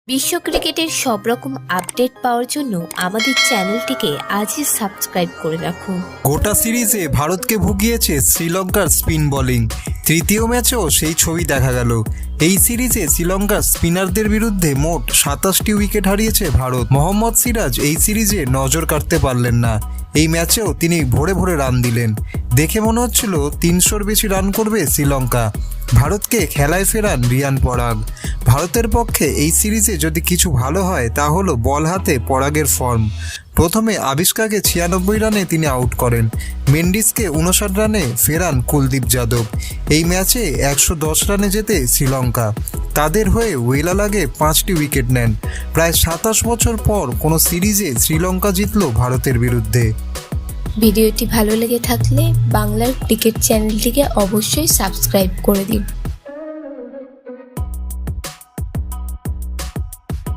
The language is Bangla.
বিশ্ব ক্রিকেটের সব রকম আপডেট পাওয়ার জন্য আমাদের চ্যানেলটিকে আজই সাবস্ক্রাইব করে রাখুন। গোটা সিরিজে ভারতকে ভুগিয়েছে শ্রীলঙ্কার স্পিন বোলিং। তৃতীয় ম্যাচেও সেই ছবি দেখা গেল। এই সিরিজে শ্রীলঙ্কার স্পিনারদের বিরুদ্ধে মোট 27টি উইকেট হারিয়েছে ভারত। মোহাম্মদ সিরাজ এই সিরিজে নজর কাটতে পারলেন না। এই ম্যাচেও তিনি ভোরে ভোরে রান দিলেন। দেখে মনে হচ্ছিল 300-র বেশি রান করবে শ্রীলঙ্কা। ভারতকে খেলায় ফেরান রিয়ান পরাগ। ভারতের পক্ষে এই সিরিজে যদি কিছু ভালো হয় তা হলো বল হাতে পরাগের ফর্ম। প্রথমে আবিষ্কাকে 96 রানে তিনি আউট করেন। মেন্ডিসকে 59 রানে ফেরান কুলদীপ যাদব। এই ম্যাচে 110 রানে জেতে শ্রীলঙ্কা। তাদের হয়ে ওয়েলালাগে 5টি উইকেট নেন। প্রায় 27 বছর পর কোনো সিরিজে শ্রীলঙ্কা জিতল ভারতের বিরুদ্ধে। ভিডিওটি ভালো লেগে থাকলে বাংলার ক্রিকেট চ্যানেলটিকে অবশ্যই সাবস্ক্রাইব করে দিন।